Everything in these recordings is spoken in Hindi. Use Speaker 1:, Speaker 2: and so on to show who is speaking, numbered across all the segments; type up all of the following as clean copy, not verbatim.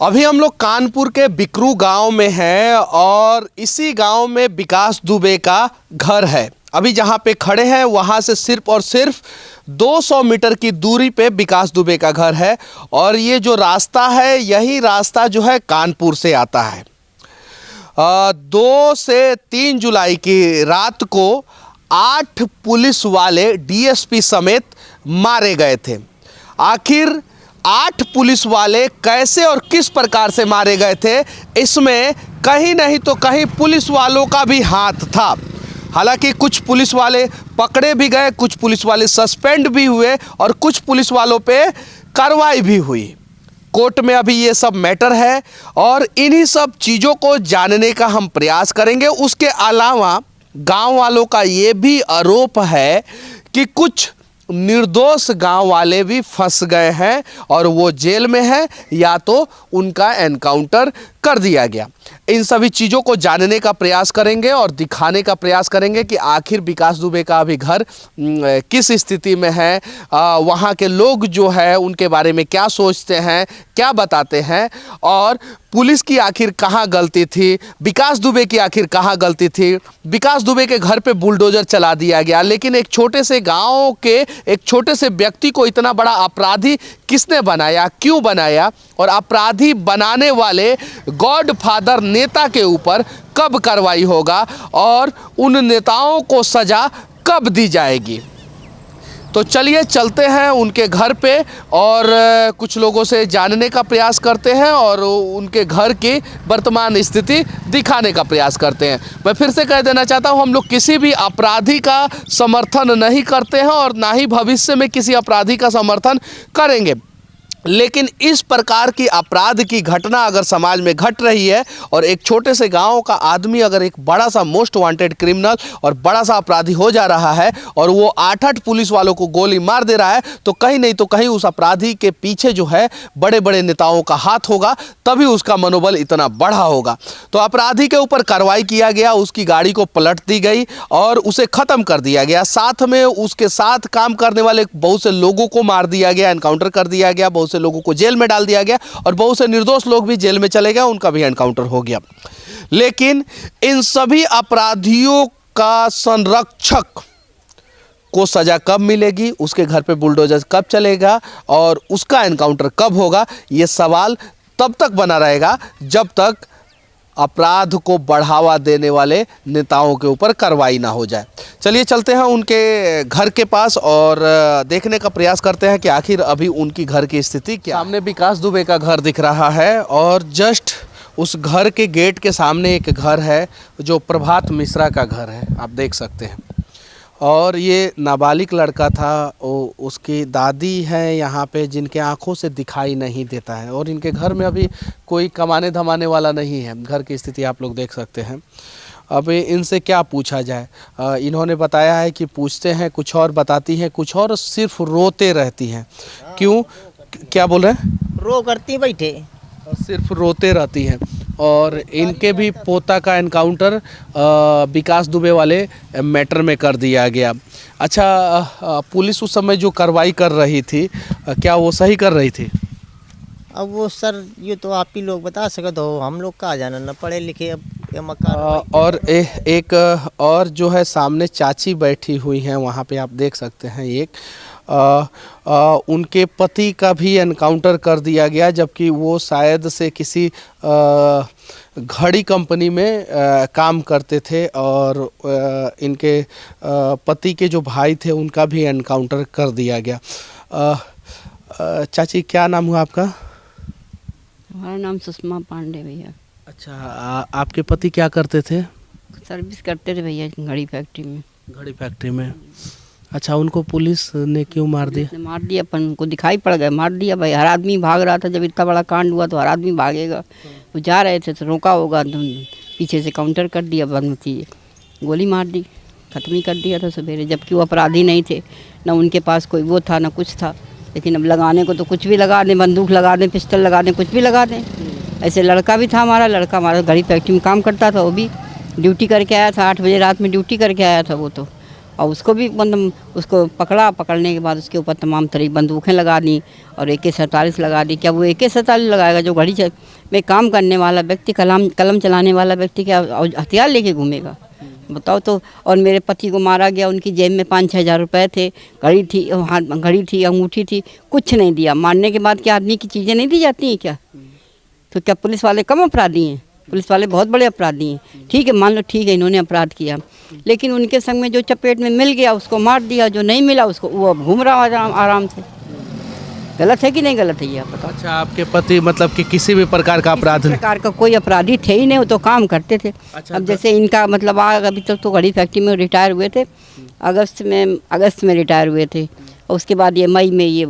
Speaker 1: अभी हम लोग कानपुर के बिकरू गांव में हैं और इसी गांव में विकास दुबे का घर है। अभी जहां पे खड़े हैं वहां से सिर्फ और सिर्फ 200 मीटर की दूरी पे विकास दुबे का घर है और ये जो रास्ता है यही रास्ता जो है कानपुर से आता है। 2 से 3 जुलाई की रात को 8 पुलिस वाले डीएसपी समेत मारे गए थे। आखिर 8 पुलिस वाले कैसे और किस प्रकार से मारे गए थे, इसमें कहीं नहीं तो कहीं पुलिस वालों का भी हाथ था। हालांकि कुछ पुलिस वाले पकड़े भी गए, कुछ पुलिस वाले सस्पेंड भी हुए और कुछ पुलिस वालों पे कार्रवाई भी हुई। कोर्ट में अभी ये सब मैटर है और इन्हीं सब चीज़ों को जानने का हम प्रयास करेंगे। उसके अलावा गांव वालों का ये भी आरोप है कि कुछ निर्दोष गांव वाले भी फंस गए हैं और वो जेल में हैं या तो उनका एनकाउंटर कर दिया गया। इन सभी चीज़ों को जानने का प्रयास करेंगे और दिखाने का प्रयास करेंगे कि आखिर विकास दुबे का अभी घर किस स्थिति में है, वहाँ के लोग जो है उनके बारे में क्या सोचते हैं, क्या बताते हैं और पुलिस की आखिर कहाँ गलती थी, विकास दुबे की आखिर कहाँ गलती थी। विकास दुबे के घर पे बुलडोजर चला दिया गया, लेकिन एक छोटे से गाँव के एक छोटे से व्यक्ति को इतना बड़ा अपराधी किसने बनाया, क्यों बनाया और अपराधी बनाने वाले गॉडफादर नेता के ऊपर कब कार्रवाई होगा और उन नेताओं को सज़ा कब दी जाएगी। तो चलिए चलते हैं उनके घर पे और कुछ लोगों से जानने का प्रयास करते हैं और उनके घर की वर्तमान स्थिति दिखाने का प्रयास करते हैं। मैं फिर से कह देना चाहता हूं, हम लोग किसी भी अपराधी का समर्थन नहीं करते हैं और ना ही भविष्य में किसी अपराधी का समर्थन करेंगे, लेकिन इस प्रकार की अपराध की घटना अगर समाज में घट रही है और एक छोटे से गांव का आदमी अगर एक बड़ा सा मोस्ट वांटेड क्रिमिनल और बड़ा सा अपराधी हो जा रहा है और वो 8 पुलिस वालों को गोली मार दे रहा है, तो कहीं नहीं तो कहीं उस अपराधी के पीछे जो है बड़े बड़े नेताओं का हाथ होगा, तभी उसका मनोबल इतना बढ़ा होगा। तो अपराधी के ऊपर कार्रवाई किया गया, उसकी गाड़ी को पलट दी गई और उसे ख़त्म कर दिया गया। साथ में उसके साथ काम करने वाले बहुत से लोगों को मार दिया गया, एनकाउंटर कर दिया गया, बहुत से लोगों को जेल में डाल दिया गया और बहुत से निर्दोष लोग भी जेल में चले गए, उनका भी एनकाउंटर हो गया। लेकिन इन सभी अपराधियों का संरक्षक को सजा कब मिलेगी, उसके घर पे बुलडोजर कब चलेगा और उसका एनकाउंटर कब होगा, ये सवाल तब तक बना रहेगा जब तक अपराध को बढ़ावा देने वाले नेताओं के ऊपर कार्रवाई ना हो जाए। चलिए चलते हैं उनके घर के पास और देखने का प्रयास करते हैं कि आखिर अभी उनकी घर की स्थिति क्या। सामने विकास दुबे का घर दिख रहा है और जस्ट उस घर के गेट के सामने एक घर है जो प्रभात मिश्रा का घर है, आप देख सकते हैं। और ये नाबालिग लड़का था, उसकी दादी है यहाँ पे जिनके आंखों से दिखाई नहीं देता है और इनके घर में अभी कोई कमाने धमाने वाला नहीं है। घर की स्थिति आप लोग देख सकते हैं। अब इनसे क्या पूछा जाए, इन्होंने बताया है कि पूछते हैं कुछ और, बताती हैं कुछ और, सिर्फ रोते रहती हैं। क्यों, क्या बोल रहे हैं?
Speaker 2: रो करती बैठे,
Speaker 1: सिर्फ रोते रहती हैं। और इनके भी पोता का एनकाउंटर विकास दुबे वाले मैटर में कर दिया गया। अच्छा, पुलिस उस समय जो कार्रवाई कर रही थी, क्या वो सही कर रही थी?
Speaker 2: अब वो सर ये तो आप ही लोग बता सकते हो, हम लोग कहाँ जाना, न पढ़े लिखे। अब
Speaker 1: और एक और जो है सामने चाची बैठी हुई हैं, वहाँ पे आप देख सकते हैं एक उनके पति का भी एनकाउंटर कर दिया गया, जबकि वो शायद से किसी घड़ी कंपनी में काम करते थे और इनके पति के जो भाई थे उनका भी एनकाउंटर कर दिया गया। चाची क्या नाम हुआ आपका?
Speaker 3: हमारा नाम सुषमा पांडे भैया।
Speaker 1: अच्छा, आपके पति क्या करते थे?
Speaker 3: सर्विस करते थे भैया घड़ी फैक्ट्री में।
Speaker 1: घड़ी फैक्ट्री में। अच्छा, उनको पुलिस ने क्यों मार दिया?
Speaker 3: मार दिया, अपन उनको दिखाई पड़ गया, मार दिया भाई। हर आदमी भाग रहा था, जब इतना बड़ा कांड हुआ तो हर आदमी भागेगा। वो जा रहे थे तो रोका होगा, तो पीछे से काउंटर कर दिया, बंद थी, गोली मार दी, ख़त्म ही कर दिया था सवेरे। जबकि वो अपराधी नहीं थे, ना उनके पास कोई वो था ना कुछ था। लेकिन अब लगाने को तो कुछ भी लगा दें, बंदूक लगा दें, पिस्टल लगा दें, कुछ भी लगा दें। ऐसे लड़का भी था हमारा, लड़का हमारा घड़ी फैक्ट्री में काम करता था, वो भी ड्यूटी करके आया था, 8 बजे रात में ड्यूटी करके आया था वो तो। और उसको भी मतलब उसको पकड़ने के बाद उसके ऊपर तमाम तरह की बंदूकें लगा दी और AK-47 लगा दी। क्या वो AK-47 लगाएगा? जो घड़ी में काम करने वाला व्यक्ति, कलम चलाने वाला व्यक्ति क्या हथियार लेके घूमेगा? बताओ तो। और मेरे पति को मारा गया, उनकी जेब में 5-6 हज़ार रुपये थे, घड़ी थी, अंगूठी थी, कुछ नहीं दिया। मारने के बाद क्या आदमी की चीज़ें नहीं दी जाती हैं क्या? तो क्या पुलिस वाले कम अपराधी हैं? पुलिस वाले बहुत बड़े अपराधी हैं। ठीक है, मान लो ठीक है इन्होंने अपराध किया, लेकिन उनके संग में जो चपेट में मिल गया उसको मार दिया, जो नहीं मिला उसको वो अब घूम रहा आराम से। गलत है कि नहीं गलत है ये आप बताओ।
Speaker 1: अच्छा, आपके पति मतलब कि किसी भी प्रकार का अपराध
Speaker 3: किसी
Speaker 1: नहीं?
Speaker 3: प्रकार का कोई अपराधी थे ही नहीं, वो तो काम करते थे।
Speaker 1: अच्छा,
Speaker 3: अब जैसे इनका मतलब अभी तक तो घड़ी फैक्ट्री में रिटायर हुए थे, अगस्त में रिटायर हुए थे। और उसके बाद ये मई में ये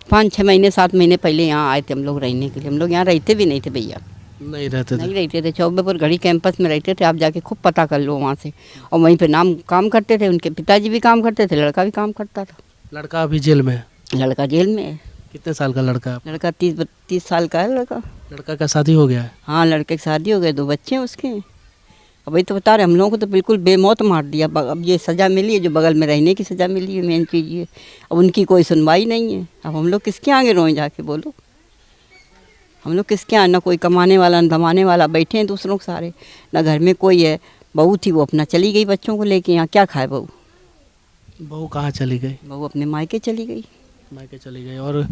Speaker 3: 5-6 महीने 7 महीने पहले यहाँ आए थे हम लोग रहने के लिए। हम लोग यहाँ रहते भी नहीं थे भैया,
Speaker 1: नहीं रहते थे?
Speaker 3: नहीं रहते थे, चौबेपुर घड़ी कैंपस में रहते थे। आप जाके खूब पता कर लो वहाँ से। और वहीं पे काम करते थे, उनके पिताजी भी काम करते थे, लड़का भी काम करता था।
Speaker 1: लड़का अभी जेल में है?
Speaker 3: लड़का जेल में है।
Speaker 1: कितने साल का लड़का है?
Speaker 3: लड़का 30 साल का है लड़का।
Speaker 1: लड़का का शादी हो गया है?
Speaker 3: हाँ, लड़के की शादी हो गई, 2 बच्चे हैं उसके। अब वही तो बता रहे, हम लोगों को तो बिल्कुल बेमौत मार दिया। अब ये सज़ा मिली है, जो बगल में रहने की सज़ा मिली है, मेन चीज़ ये। अब उनकी कोई सुनवाई नहीं है। अब हम लोग किसके आगे रोएं जाके, बोलो? हम लोग किसके यहाँ? ना कोई कमाने वाला न धमाने वाला, बैठे हैं दूसरों के सारे। ना घर में कोई है। बहू थी वो अपना चली गई बच्चों को लेके, यहाँ क्या खाए बहू?
Speaker 1: बहू कहाँ चली गई?
Speaker 3: बहू अपने मायके चली गई।
Speaker 1: मायके चली गई। और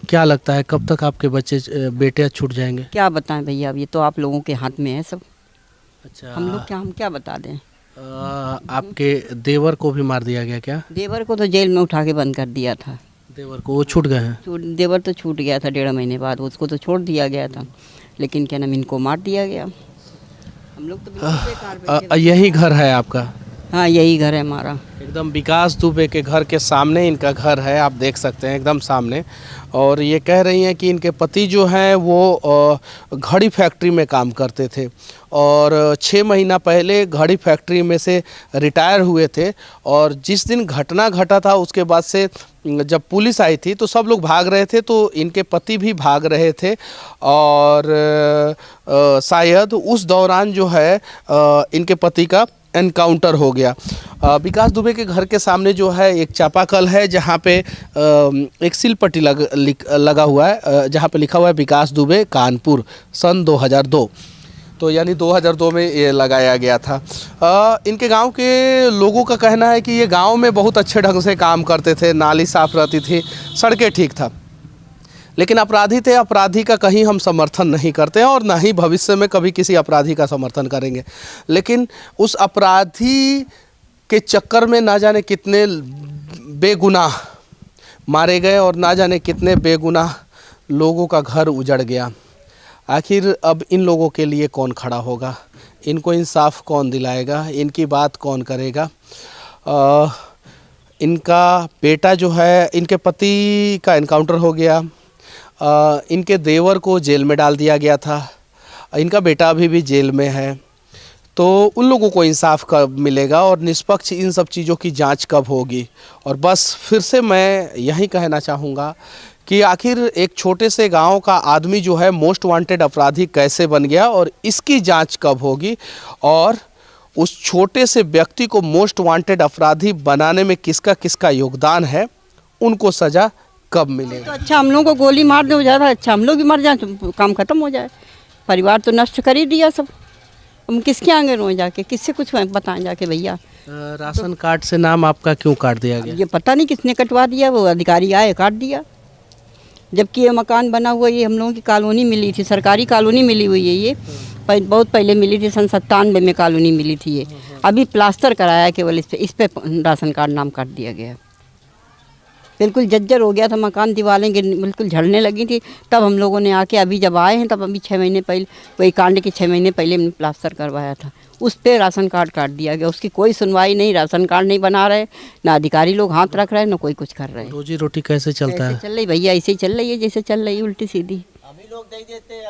Speaker 1: क्या लगता है कब तक आपके बेटे छूट जाएंगे?
Speaker 3: क्या बताएं भैया, अब ये तो आप लोगों के हाथ में है सब।
Speaker 1: अच्छा,
Speaker 3: हम क्या बता दें?
Speaker 1: आपके देवर को भी मार दिया गया क्या?
Speaker 3: देवर को तो जेल में उठा के बंद कर दिया था।
Speaker 1: देवर को वो छूट गए हैं?
Speaker 3: देवर तो छूट गया था 1.5 महीने बाद, उसको तो छोड़ दिया गया था, लेकिन क्या नाम, इनको मार दिया गया। हम लोग तो बिल्कुल बेकार बैठे।
Speaker 1: यही घर है आपका?
Speaker 3: हाँ, यही घर है हमारा।
Speaker 1: एकदम विकास दुबे के घर के सामने इनका घर है, आप देख सकते हैं एकदम सामने। और ये कह रही हैं कि इनके पति जो हैं वो घड़ी फैक्ट्री में काम करते थे और 6 महीना पहले घड़ी फैक्ट्री में से रिटायर हुए थे। और जिस दिन घटना घटा था उसके बाद से जब पुलिस आई थी तो सब लोग भाग रहे थे, तो इनके पति भी भाग रहे थे। और शायद उस दौरान जो है इनके पति का एनकाउंटर हो गया। विकास दुबे के घर के सामने जो है एक चापाकल है, जहाँ पे एक सीलपट्टी लगा हुआ है, जहाँ पे लिखा हुआ है विकास दुबे कानपुर सन 2002। तो यानी 2002 में ये लगाया गया था। इनके गांव के लोगों का कहना है कि ये गांव में बहुत अच्छे ढंग से काम करते थे, नाली साफ़ रहती थी, सड़कें ठीक था। लेकिन अपराधी थे, अपराधी का कहीं हम समर्थन नहीं करते हैं और ना ही भविष्य में कभी किसी अपराधी का समर्थन करेंगे। लेकिन उस अपराधी के चक्कर में ना जाने कितने बेगुनाह मारे गए और ना जाने कितने बेगुनाह लोगों का घर उजड़ गया। आखिर अब इन लोगों के लिए कौन खड़ा होगा? इनको इंसाफ कौन दिलाएगा? इनकी बात कौन करेगा? इनका बेटा जो है, इनके पति का एनकाउंटर हो गया, इनके देवर को जेल में डाल दिया गया था, इनका बेटा अभी भी जेल में है। तो उन लोगों को इंसाफ कब मिलेगा और निष्पक्ष इन सब चीज़ों की जांच कब होगी? और बस फिर से मैं यही कहना चाहूँगा कि आखिर एक छोटे से गांव का आदमी जो है मोस्ट वांटेड अपराधी कैसे बन गया और इसकी जांच कब होगी? और उस छोटे से व्यक्ति को मोस्ट वांटेड अपराधी बनाने में किसका किसका योगदान है, उनको सज़ा कब मिलेगा?
Speaker 3: तो अच्छा, हम लोगों को गोली मार दो ज़्यादा अच्छा, हम लोग भी मर जाए तो काम खत्म हो जाए। परिवार तो नष्ट कर ही दिया सब। हम किसके आगे रोए जाके, किससे कुछ बताएं जाके भैया?
Speaker 1: राशन कार्ड से नाम आपका क्यों काट दिया गया?
Speaker 3: ये पता नहीं किसने कटवा दिया, वो अधिकारी आए काट दिया। जबकि ये मकान बना हुआ, ये हम लोगों की कॉलोनी मिली थी, सरकारी कॉलोनी मिली हुई है। ये बहुत पहले मिली थी, सन 97 में कॉलोनी मिली थी। ये अभी प्लास्टर कराया केवल, इस पे राशन कार्ड नाम काट दिया गया। बिल्कुल जर्जर हो गया था मकान, दीवारें बिल्कुल झड़ने लगी थी। तब हम लोगों ने आके, अभी जब आए हैं तब अभी 6 महीने पहले, वही कांड के 6 महीने पहले हमने प्लास्टर करवाया था। उस पे राशन कार्ड काट दिया गया। उसकी कोई सुनवाई नहीं, राशन कार्ड नहीं बना रहे, ना अधिकारी लोग हाथ रख रहे हैं, ना कोई कुछ कर रहे हैं।
Speaker 1: रोजी रोटी कैसे चलता है?
Speaker 3: चल रही भैया, ऐसे ही चल रही है जैसे चल रही है, उल्टी सीधी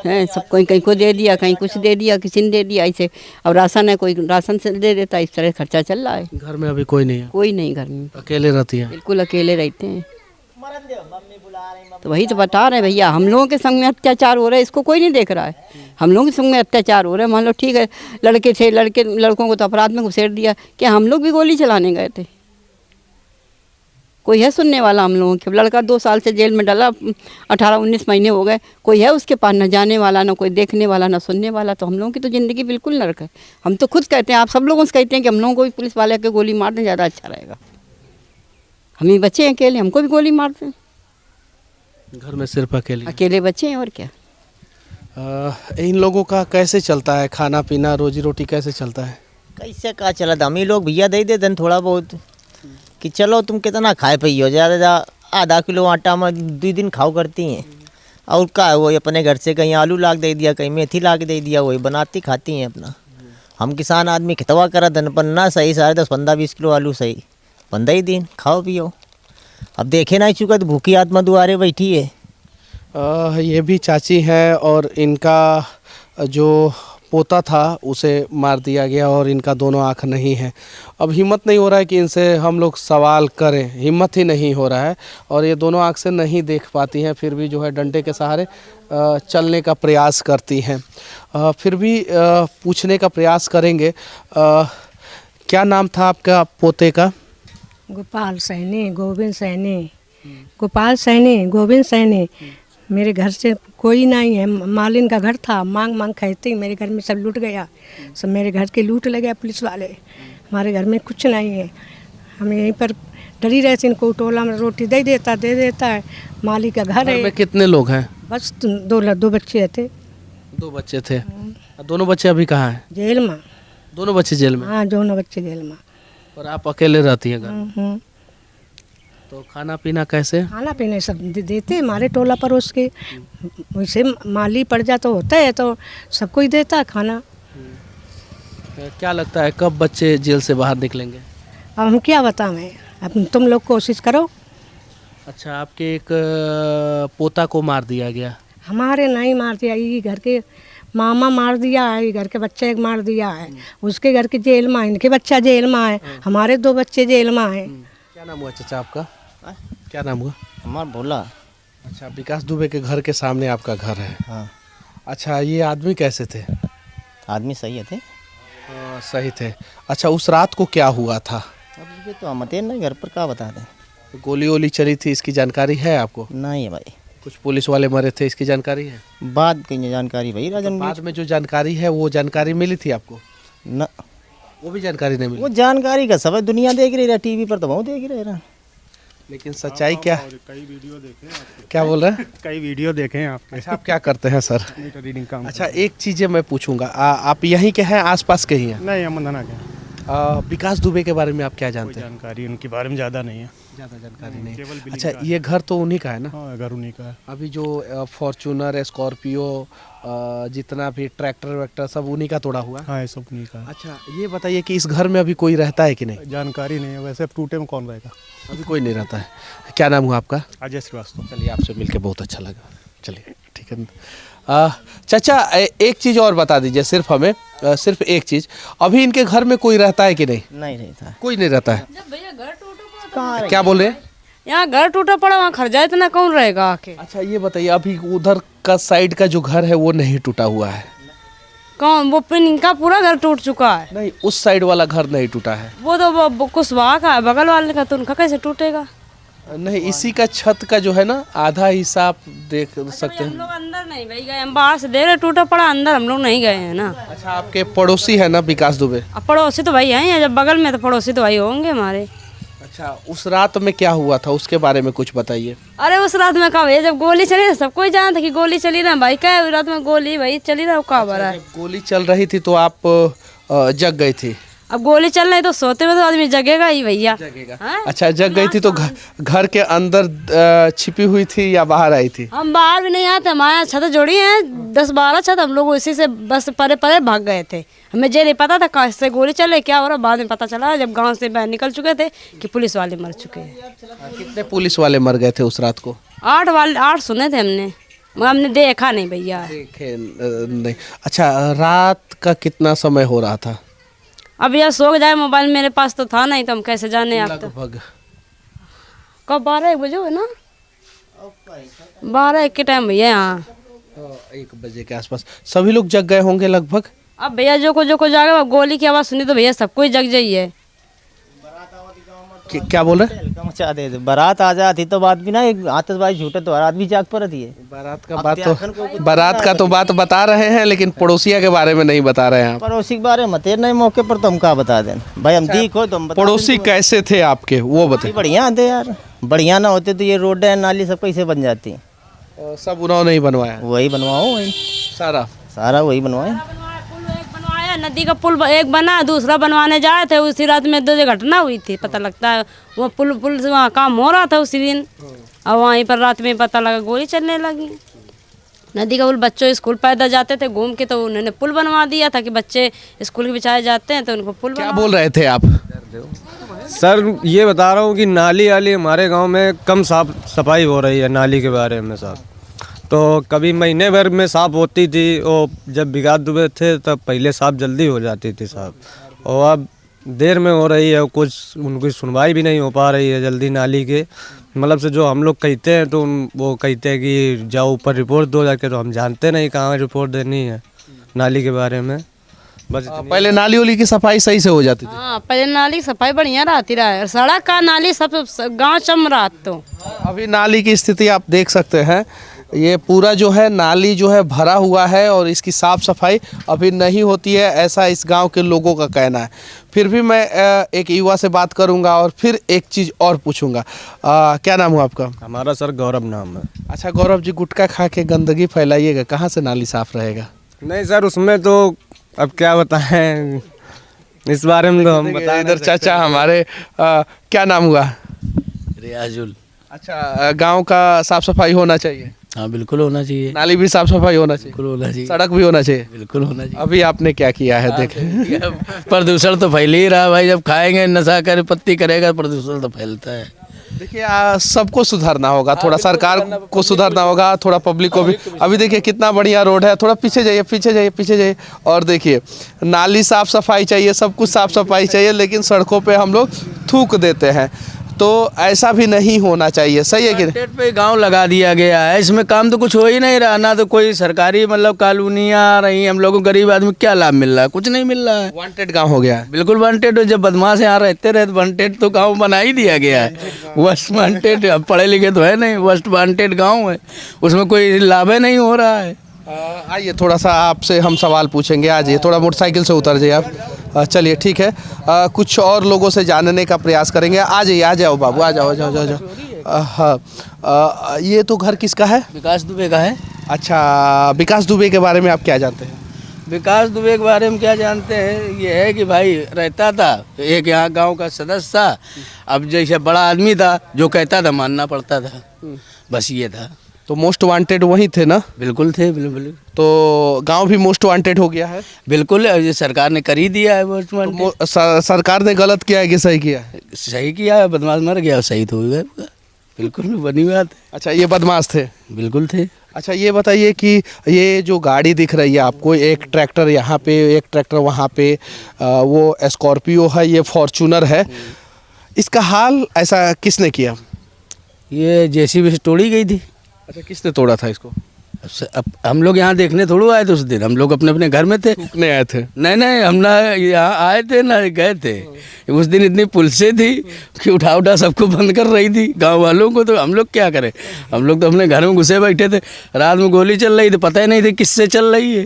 Speaker 3: है। सब कोई कहीं को दे दिया, कहीं कुछ दे दिया, किसी ने दे दिया ऐसे। अब राशन है, कोई राशन से दे देता, इस तरह खर्चा चल रहा है।
Speaker 1: घर में अभी कोई नहीं है?
Speaker 3: कोई नहीं घर में,
Speaker 1: अकेले रहती है?
Speaker 3: बिल्कुल अकेले रहते हैं। तो वही तो बता रहे हैं भैया, हम लोगों के संग में अत्याचार हो रहा है, इसको कोई नहीं देख रहा है। हम लोगों के संग में अत्याचार हो रहा है। मान लो ठीक है, लड़के थे, लड़कों को तो अपराध में घुसेड़ दिया, क्या हम लोग भी गोली चलाने गए थे? कोई है सुनने वाला हम लोगों के? लड़का 2 साल से जेल में डाला, 18-19 महीने हो गए, कोई है उसके पास? न जाने वाला, न कोई देखने वाला, न सुनने वाला। तो हम लोगों की तो ज़िंदगी बिल्कुल नरक है। हम तो खुद कहते हैं, आप सब लोगों से कहते हैं कि हम लोगों को भी पुलिस वाले के गोली मार दें, ज़्यादा अच्छा रहेगा। हम ही बच्चे हैं अकेले, हमको भी गोली मार दें।
Speaker 1: घर में सिर्फ
Speaker 3: अकेले बच्चे हैं और क्या।
Speaker 1: इन लोगों का कैसे चलता है खाना पीना, रोजी रोटी कैसे चलता है?
Speaker 2: कैसे का चला था, हम ही लोग भैया दे देते थोड़ा बहुत कि चलो तुम कितना खाए पी हो, ज़्यादा आधा किलो आटा में 2 दिन खाओ करती हैं। और का है, वही अपने घर से कहीं आलू लाग दे दिया, कहीं मेथी लाग दे दिया, वही बनाती खाती हैं अपना। हम किसान आदमी खितवा करा धन पर ना सही, सारे 10-15-20 किलो आलू सही 15 ही दिन खाओ पियो। अब देखे ना चुका तो भूखी आत्मा दुआरे बैठी है।
Speaker 1: ये भी चाची है और इनका जो पोता था उसे मार दिया गया और इनका दोनों आँख नहीं है। अब हिम्मत नहीं हो रहा है कि इनसे हम लोग सवाल करें, हिम्मत ही नहीं हो रहा है। और ये दोनों आँख से नहीं देख पाती हैं, फिर भी जो है डंडे के सहारे चलने का प्रयास करती हैं। फिर भी पूछने का प्रयास करेंगे। क्या नाम था आपका पोते का?
Speaker 4: गोपाल सैनी, गोविंद सैनी। गोपाल सैनी, गोविंद सैनी। मेरे घर से कोई नहीं है, मालिन का घर था, मांग मांग खाती, मेरे घर में सब लूट गया, सब मेरे घर के लूट ले गया पुलिस वाले। हमारे घर में कुछ नहीं है, हम यहीं पर डरी रहती, इनको टोला में रोटी दे देता है। मालिक का घर है।
Speaker 1: में कितने लोग हैं?
Speaker 4: बस 2 बच्चे थे।
Speaker 1: 2 बच्चे थे। दोनों बच्चे अभी कहाँ हैं?
Speaker 4: जेल में।
Speaker 1: दोनों बच्चे जेल में?
Speaker 4: हाँ, दोनों बच्चे जेल में।
Speaker 1: और आप अकेले रहती हैं घर में? तो खाना पीना कैसे?
Speaker 4: खाना पीना सब देते हमारे टोला पड़ोस के, वैसे माली पड़ जा तो होता है, तो सबको ही देता है खाना।
Speaker 1: क्या लगता है कब बच्चे जेल से बाहर निकलेंगे?
Speaker 4: अब हम क्या बताएं, अब तुम लोग कोशिश करो।
Speaker 1: अच्छा, आपके एक पोता को मार दिया गया?
Speaker 4: हमारे नहीं मार दिया, ये घर के मामा मार दिया है, ये घर के बच्चे एक मार दिया है, उसके घर के जेल में है, इनके बच्चा जेल में है, हमारे 2 बच्चे जेल में हैं।
Speaker 1: क्या नाम हुआ चाचा आपका? क्या नाम हुआ?
Speaker 2: हमारा भोला।
Speaker 1: अच्छा, विकास दुबे के घर के सामने आपका घर है?
Speaker 2: हाँ।
Speaker 1: अच्छा, ये आदमी कैसे थे?
Speaker 2: आदमी सही थे।
Speaker 1: सही थे। अच्छा, उस रात को क्या हुआ था?
Speaker 2: अब ये तो हम ना घर पर क्या बता दें।
Speaker 1: गोली वोली चली थी, इसकी जानकारी है आपको?
Speaker 2: नहीं है भाई।
Speaker 1: कुछ पुलिस वाले मरे थे, इसकी जानकारी है?
Speaker 2: बाद की जानकारी भाई राजन।
Speaker 1: बाद में जो जानकारी है वो जानकारी मिली थी आपको?
Speaker 2: ना,
Speaker 1: वो भी जानकारी नहीं मिली।
Speaker 2: वो जानकारी का सब दुनिया देख रही है, टीवी पर तो बहुत देख रहे हैं।
Speaker 1: लेकिन सच्चाई क्या?
Speaker 5: कई वीडियो देखे हैं आपके।
Speaker 1: क्या बोल रहे हैं?
Speaker 5: कई वीडियो देखे हैं आपके।
Speaker 1: अच्छा, आप क्या करते हैं सर?
Speaker 5: रीडिंग काम।
Speaker 1: अच्छा, एक चीज़ें मैं पूछूंगा, आप यहीं के हैं, आसपास के ही हैं?
Speaker 5: नहीं, हम मंधना के।
Speaker 1: विकास दुबे के बारे में आप क्या
Speaker 5: कोई
Speaker 1: जानते हैं?
Speaker 5: जानकारी उनके बारे में ज़्यादा नहीं है।
Speaker 1: ज़्यादा जानकारी नहीं।
Speaker 5: केवल बिलिंग
Speaker 1: अच्छा,
Speaker 5: का
Speaker 1: ये घर तो उन्हीं का है ना?
Speaker 5: हाँ, घर उन्हीं का है।
Speaker 1: अभी जो फॉर्चूनर, स्कॉर्पियो, जितना भी ट्रैक्टर वैक्टर सब उन्हीं का तोड़ा हुआ है?
Speaker 5: हाँ, ये सब उन्हीं का है।
Speaker 1: अच्छा, ये बताइए कि इस घर में अभी कोई रहता है कि नहीं?
Speaker 5: जानकारी नहीं है, वैसे अब टूटे में कौन रहेगा।
Speaker 1: अभी कोई नहीं रहता है। क्या नाम हुआ आपका?
Speaker 5: अजय श्रीवास्तव।
Speaker 1: चलिए, आपसे मिलके बहुत अच्छा लगा। चलिए, ठीक है। चाचा, एक चीज़ और बता दीजिए सिर्फ हमें, सिर्फ एक चीज़, अभी इनके घर में कोई रहता है कि नहीं?
Speaker 2: नहीं रहता।
Speaker 1: कोई नहीं रहता है।
Speaker 6: भैया घर टूटा पड़ा,
Speaker 1: क्या बोल रहे हैं?
Speaker 6: यहाँ घर टूटा पड़ा, वहाँ खर्चा इतना कौन रहेगा आके?
Speaker 1: अच्छा, ये बताइए, अभी उधर का साइड का जो घर है वो नहीं टूटा हुआ है?
Speaker 6: कौन? वो पिन इनका पूरा घर टूट चुका है।
Speaker 1: नहीं, उस साइड वाला घर नहीं टूटा है।
Speaker 6: वो तो वो कुशवाहा का है, बगल वाले का, तो उनका कैसे टूटेगा?
Speaker 1: नहीं, इसी का छत का जो है ना आधा हिस्सा आप देख सकते
Speaker 6: हम
Speaker 1: हैं।
Speaker 6: लोग अंदर नहीं भाई गए, हम बाहर से देख रहे टूटा पड़ा, अंदर हम लोग नहीं गए हैं ना।
Speaker 1: अच्छा, आपके पड़ोसी है ना विकास दुबे?
Speaker 6: अब पड़ोसी तो भाई हैं, जब बगल में तो पड़ोसी तो भाई होंगे हमारे।
Speaker 1: अच्छा, उस रात में क्या हुआ था उसके बारे में कुछ बताइए।
Speaker 6: अरे उस रात में कहा भैया, जब गोली चली सब कोई जानता था कि गोली चली ना भाई, क्या है रात में गोली भाई चली ना, कहा भरा है।
Speaker 1: जब गोली चल रही थी तो आप जग गई थी?
Speaker 6: अब गोली चल रही तो सोते में तो आदमी जगेगा ही भैया। हाँ?
Speaker 1: अच्छा, जग गई थी तो घर के अंदर छिपी हुई थी या बाहर आई थी?
Speaker 6: हम बाहर भी नहीं आते, हमारे छत जोड़ी हैं 10-12 छत, हम लोग इसी से बस परे परे भाग गए थे। हमें ये नहीं पता था कहाँ से गोली चले, क्या हो रहा, बाद में पता चला जब गांव से बाहर निकल चुके थे कि पुलिस वाले मर चुके हैं।
Speaker 1: कितने पुलिस वाले मर गए थे उस रात को?
Speaker 6: 8 सुने थे हमने, मगर हमने देखा नहीं भैया।
Speaker 1: देखे नहीं। अच्छा, रात का कितना समय हो रहा था?
Speaker 6: अब यार सो जाए, मोबाइल मेरे पास तो था नहीं, तो हम कैसे जाने। आप तो
Speaker 1: लगभग
Speaker 6: कब 12-1 बजे है ना? 12 के टाइम भैया यहाँ।
Speaker 1: 1 बजे के आसपास सभी लोग जग गए होंगे लगभग।
Speaker 6: अब भैया जो को जागे गोली की आवाज़ सुनी तो भैया सबको ही जग जाइए।
Speaker 1: क्या बोल रहे हैं?
Speaker 2: मचा दे दे। बारात आ जाती तो बात भी ना, एक आतिशबाजी झूठे तो बारात भी जाग पड़ती है।
Speaker 1: बारात का तो बात बता रहे हैं, लेकिन पड़ोसिया के बारे में नहीं बता रहे हैं आप।
Speaker 2: पड़ोसी के बारे में मत नहीं, मौके पर तो हम क्या बता दें भाई, हम देखो तो हम बता
Speaker 1: पड़ोसी कैसे थे आपके वो बताइए।
Speaker 2: बढ़िया थे यार, बढ़िया ना होते तो ये रोड नाली सब कैसे बन जाती।
Speaker 1: सब उन्होंने ही बनवाया
Speaker 2: वही बनवाओ, वही सारा वही बनवाए।
Speaker 6: बनवाया, नदी का पुल एक बना, दूसरा बनवाने जाए थे, उसी रात में 2 घटना हुई थी। पता लगता है वो पुल से वहाँ काम हो रहा था उसी दिन, और वहीं पर रात में पता लगा गोली चलने लगी। नदी का पुल, बच्चों स्कूल पैदल जाते थे घूम के, तो उन्होंने पुल बनवा दिया था कि बच्चे स्कूल के बिछाए जाते हैं तो उनको पुल।
Speaker 1: क्या बोल रहे थे आप?
Speaker 7: सर ये बता रहा हूँ कि नाली वाली हमारे गांव में कम साफ सफाई हो रही है नाली के बारे में साहब। तो कभी महीने भर में साफ होती थी, और जब विकास दुबे थे तब पहले साफ जल्दी हो जाती थी साहब, और अब देर में हो रही है, कुछ उनकी सुनवाई भी नहीं हो पा रही है जल्दी नाली के। मतलब से जो हम लोग कहते हैं तो वो कहते हैं कि जाओ ऊपर रिपोर्ट दो जाके, तो हम जानते नहीं कहाँ रिपोर्ट देनी है नाली के बारे में। बस
Speaker 1: पहले नाली वाली की सफाई सही से हो जाती थी।
Speaker 6: हाँ, पहले नाली की सफाई बढ़िया रहती रहा, सड़क का नाली सब गांव चम रहा। तो
Speaker 1: अभी नाली की स्थिति आप देख सकते हैं, ये पूरा जो है नाली जो है भरा हुआ है और इसकी साफ़ सफाई अभी नहीं होती है, ऐसा इस गांव के लोगों का कहना है। फिर भी मैं एक युवा से बात करूंगा और फिर एक चीज़ और पूछूंगा। क्या नाम हुआ आपका?
Speaker 7: हमारा सर गौरव नाम है।
Speaker 1: अच्छा गौरव जी, गुटखा खा के गंदगी फैलाइएगा, कहाँ से नाली साफ रहेगा?
Speaker 7: नहीं सर, उसमें तो अब क्या बताएं, इस बारे में तो हम बता।
Speaker 1: इधर चाचा हमारे क्या नाम हुआ?
Speaker 8: रियाजुल।
Speaker 1: अच्छा, गांव का साफ सफाई होना चाहिए।
Speaker 8: हाँ बिल्कुल होना चाहिए,
Speaker 1: नाली भी साफ सफाई होना चाहिए,
Speaker 8: बिल्कुल होना चाहिए,
Speaker 1: सड़क भी होना चाहिए,
Speaker 8: बिल्कुल होना चाहिए।
Speaker 1: अभी आपने क्या किया है देखें।
Speaker 8: प्रदूषण तो फैल ही रहा भाई, जब खाएंगे नशा करे पत्ती करेगा प्रदूषण तो फैलता है।
Speaker 1: देखिए सबको सुधारना होगा, थोड़ा सरकार को सुधारना होगा, थोड़ा पब्लिक को भी। अभी देखिए कितना बढ़िया रोड है, थोड़ा पीछे जाइए पीछे जाइए पीछे जाइए, और देखिए नाली साफ सफाई चाहिए, सब कुछ साफ सफाई चाहिए, लेकिन सड़कों पे हम लोग थूक देते हैं, तो ऐसा भी नहीं होना चाहिए। सही है कि नहीं?
Speaker 8: वांटेड पे गांव लगा दिया गया है, इसमें काम तो कुछ हो ही नहीं रहा, ना तो कोई सरकारी मतलब कॉलोनियाँ आ रही, हम लोगों को गरीब आदमी क्या लाभ मिल रहा है? कुछ नहीं मिल रहा है।
Speaker 1: वांटेड गांव हो गया है।
Speaker 8: बिल्कुल वांटेड, जब बदमाश यहाँ रहते रहे तो वांटेड तो गांव बना ही दिया गया है। वेस्ट वांटेड, अब पढ़े लिखे तो है नहीं, वेस्ट वांटेड गाँव है, उसमें कोई लाभ ही नहीं हो रहा है।
Speaker 1: आइए थोड़ा सा आपसे हम सवाल पूछेंगे। आ जाइए, थोड़ा मोटरसाइकिल से उतर जाइए आप। चलिए ठीक है, कुछ और लोगों से जानने का प्रयास करेंगे। आ जाइए, आ जाओ बाबू, आ जाओ जाओ जाओ जाओ। हाँ, ये तो घर किसका है?
Speaker 8: विकास दुबे का है।
Speaker 1: अच्छा, विकास दुबे के बारे में आप क्या जानते हैं?
Speaker 8: विकास दुबे के बारे में क्या जानते हैं, ये है कि भाई रहता था एक यहाँ गांव का सदस्य था, अब जैसे बड़ा आदमी था जो कहता था मानना पड़ता था, बस ये था।
Speaker 1: तो मोस्ट वांटेड वही थे ना?
Speaker 8: बिल्कुल थे, बिल्कुल।
Speaker 1: तो गांव भी मोस्ट वांटेड हो गया है?
Speaker 8: बिल्कुल, ये सरकार ने कर ही दिया है मोस्ट वांटेड।
Speaker 1: सरकार ने गलत किया है कि सही किया है?
Speaker 8: सही किया है, बदमाश मर गया सही तो हो गया, बिल्कुल बनी बात है।
Speaker 1: अच्छा, ये बदमाश थे?
Speaker 8: बिल्कुल थे।
Speaker 1: अच्छा ये बताइए कि ये जो गाड़ी दिख रही है आपको, एक ट्रैक्टर यहाँ पे, एक ट्रैक्टर वहाँ पे, वो स्कॉर्पियो है, ये फॉर्चूनर है, इसका हाल ऐसा किसने किया?
Speaker 8: ये जेसीबी से तोड़ी गई थी।
Speaker 1: अच्छा, किसने तोड़ा था इसको?
Speaker 8: अब हम लोग यहाँ देखने थोड़ा आए थे उस दिन, हम लोग अपने अपने घर में थे।
Speaker 1: थूकने आए थे?
Speaker 8: नहीं, हम ना यहाँ आए थे ना गए थे। उस दिन इतनी पुलिसें थी कि उठा सबको बंद कर रही थी गांव वालों को, तो हम लोग क्या करें? हम लोग तो अपने घर में घुसे बैठे थे। रात में गोली चल रही थी, पता ही नहीं था किससे चल रही है,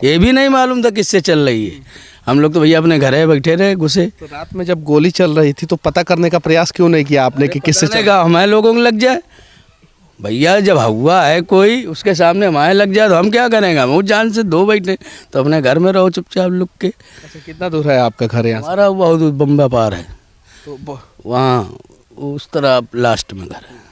Speaker 8: ये भी नहीं मालूम था किससे चल रही है। हम लोग तो भैया अपने घर है बैठे रहे घुसे।
Speaker 1: तो रात में जब गोली चल रही थी तो पता करने का प्रयास क्यों नहीं किया आपने कि किससे
Speaker 8: चलेगा? हमारे लोगों को लग जाए भैया, जब हुआ है कोई उसके सामने हमारे लग जाए तो हम क्या करेंगे? हम उस जान से दो बैठे, तो अपने घर में रहो चुपचाप लुक के।
Speaker 1: अच्छा, कितना दूर है आपका घर यहाँ से?
Speaker 8: हमारा बहुत बम्बा पार है,
Speaker 1: तो
Speaker 8: वहाँ उस तरह लास्ट में घर है।